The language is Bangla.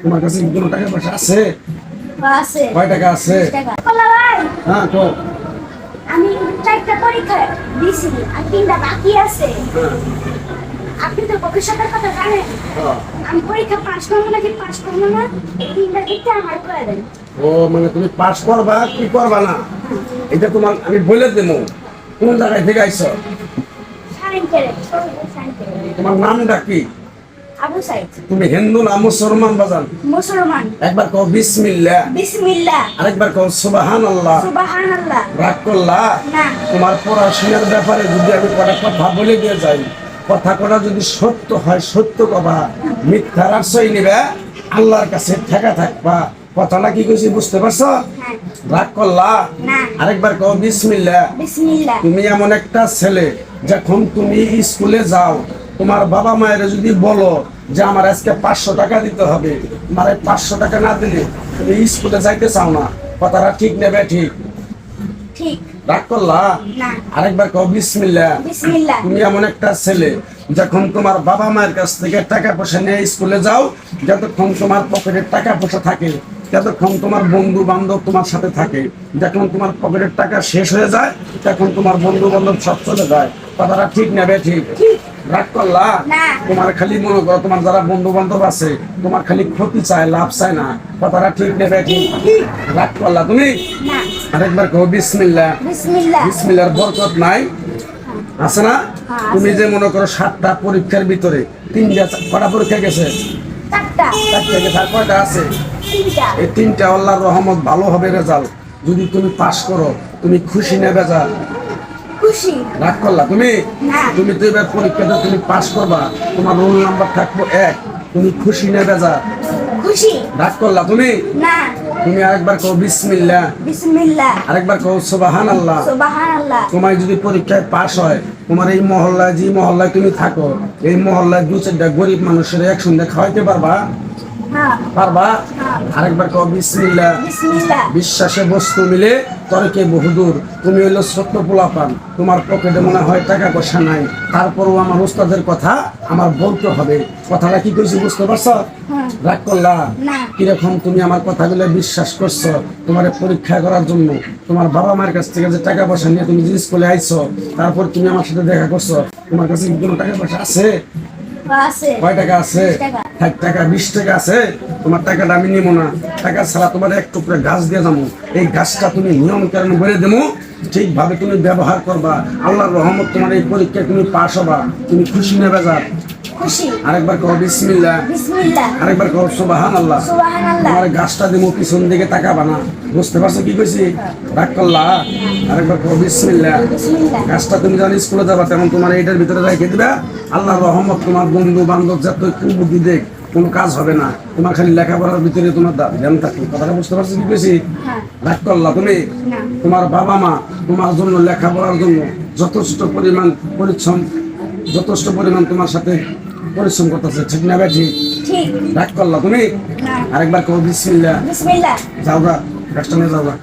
তোমার কাছে কি কোনো টাকা পয়সা আছে? আছে। কয় টাকা আছে? বলা ভাই, হ্যাঁ তো আমি 4টা পরীক্ষা দিছি আর 3টা বাকি আছে। আপনি তো ভবিষ্যতের কথা জানেন। আমি পরীক্ষা পাস করবো নাকি পাস করবো না, এই 3টা দিকটা আমার করে দেন। ও মানে তুমি পাস করবা কি করবা না এটা তোমার আমি বলে দেবো। কোন জায়গায় থেকে আইছো? সাইন করে, সাইন করে। তোমার নামটা কি? আবু সাইদ। তুমি হিন্দু না মুসলমান বাজান? মুসলমান। একবার কও বিসমিল্লাহ, বিসমিল্লাহ। আরেকবার কও সুবহানাল্লাহ। সুবহানাল্লাহ। রাগ করলা? না। তোমার পড়াশোনার ব্যাপারে যদি আমি কটা কথা বলে দিয়ে যাই, কথা কটা যদি সত্য হয় সত্য কবা, মিথ্যার আশ্রয় নিবে, আল্লাহর কাছে ঠেকা থাকবা। কথাটা কি কইছি বুঝতে পারছো? হ্যাঁ। রাগ করলা? না। আরেকবার কও বিসমিল্লাহ। বিসমিল্লাহ। তুমি এমন একটা ছেলে, যখন তুমি স্কুলে যাও, তোমার বাবা মায়ের যদি বলো যে আমার আজকে 500 টাকা দিতে হবে, আমার 500 টাকা না দিলে তুমি স্কুলে যাইতে চাও না। কথাটা ঠিক নেবে? ঠিক? ঠিক। রাগ করলা? না। আরেকবার কও বিসমিল্লাহ। বিসমিল্লাহ। তুমি এমন একটা ছেলে, যখন তোমার বাবা মায়ের কাছ থেকে টাকা পয়সা নিয়ে স্কুলে যাও, যতক্ষণ তোমার পকেটে টাকা পয়সা থাকে, যতক্ষণ তোমার বন্ধু বান্ধব তোমার সাথে থাকে, যখন তোমার পকেটের টাকা শেষ হয়ে যায়, তখন তোমার বন্ধু বান্ধব সব চলে যায়। কথাটা ঠিক নেবে? ঠিক? রাগ করলা? না। তোমার খালি মনে করো তোমার যারা বন্ধু বান্ধব আছে, তোমার খালি ক্ষতি চায়, লাভ চায় না। কথাটা ঠিক নেবে? ঠিক? রাগ করলা তুমি? না। আরেকবার কও বিসমিল্লাহ। বিসমিল্লাহ। বিসমিল্লাহর বরকত নাই? আছে না? হ্যাঁ, তুমি যে মনে করো 7টা পরীক্ষার ভিতরে 3টা কটা পরীক্ষা গেছে? 4টা। 4টা গেছে, আর কয়টা আছে? 3টা। এই 3টা আল্লাহর রহমত, ভালো হবে রেজাল্ট। যদি তুমি পাস করো, তুমি খুশি নেবে যা? খুশি। রাগ করলা তুমি? না। তুমি তো এবার পরীক্ষাতে তুমি পাস করবা, তোমার রোল নাম্বার থাকবো 1, তুমি খুশি নেবে যা? খুশি। রাগ করলা তুমি? না। তুমি আরেকবার কও বিসমিল্লাহ, বিসমিল্লাহ। আরেকবার কও সুবহানাল্লাহ। সুবহানাল্লাহ। তোমার যদি পরীক্ষায় পাস হয়, তোমার এই মহল্লায়, যে মহল্লায় তুমি থাকো, এই মহল্লায় 2-4টা গরিব মানুষের একসঙ্গে খাওয়াইতে পারবা? হ্যাঁ। পারবা? হ্যাঁ। আরেকবার কও বিসমিল্লাহ। বিসমিল্লাহ। বিশ্বাসে বস্তু মিলে তর্কে বহুদূর। তুমি হইলো ছোট্ট পোলাপান, তোমার পকেটে মনে হয় টাকা পয়সা নাই, তারপরও আমার উস্তাদের কথা আমার বলতে হবে। কথাটা কি কইছি বুঝতে পারছো? হ্যাঁ। রাগ করলা? না। কিরকম তুমি আমার কথাগুলো বিশ্বাস করছো? তোমার পরীক্ষা করার জন্য তোমার বাবা মায়ের কাছ থেকে যে টাকা পয়সা নিয়ে তুমি যে স্কুলে আইছো, তারপর তুমি আমার সাথে দেখা করছো, তোমার কাছে কি কোনো টাকা পয়সা আছে? আছে। কয় টাকা আছে? 20 টাকা। 60 টাকা, 20 টাকা আছে? তোমার টাকাটা আমি নিবো না। টাকা ছাড়া তোমার এক টুকরা গাছ দিয়ে যাবো, এই গাছটা তুমি নিয়ম কারণে বলে দেবো, ঠিকভাবে তুমি ব্যবহার করবা। আল্লাহর রহমত, তোমার এই পরীক্ষায় তুমি পাস হবা, তুমি খুশি নেবে যা? খুশি। আরেকবার কও বিসমিল্লাহ, বিসমিল্লাহ। আরেকবার কও সুবহানাল্লাহ। সুবহানাল্লাহ। তোমার গাছটা দেবো, পিছন দিকে তাকাবা না। বুঝতে পারছো কি কইছি? রাগ করলা? আরেকবার কও বিসমিল্লাহ। বিসমিল্লাহ। গাছটা তুমি যখন স্কুলে যাবা, তেমন তোমার এইটার ভিতরে রেখে দিবা। আল্লাহর রহমত, তোমার বন্ধু বান্ধব যত বুদ্ধি দেখ, কোনো কাজ হবে না। তোমার খালি লেখাপড়ার ভিতরে তোমার ধ্যান থাকবে। কথাটা বুঝতে পারছো কি কইছি? হ্যাঁ। রাগ করলা তুমি? না। তোমার বাবা মা তোমার জন্য লেখাপড়ার জন্য যথেষ্ট পরিমাণ পরিশ্রম, যথেষ্ট পরিমাণ তোমার সাথে পরিশ্রম করতেছে, ঠিক না বেঠি? ঠিক। রাগ করলা তুমি? না। আরেকবার কও বিসমিল্লাহ। বিসমিল্লাহ। যাও গা, কাস্টমার যাও গা।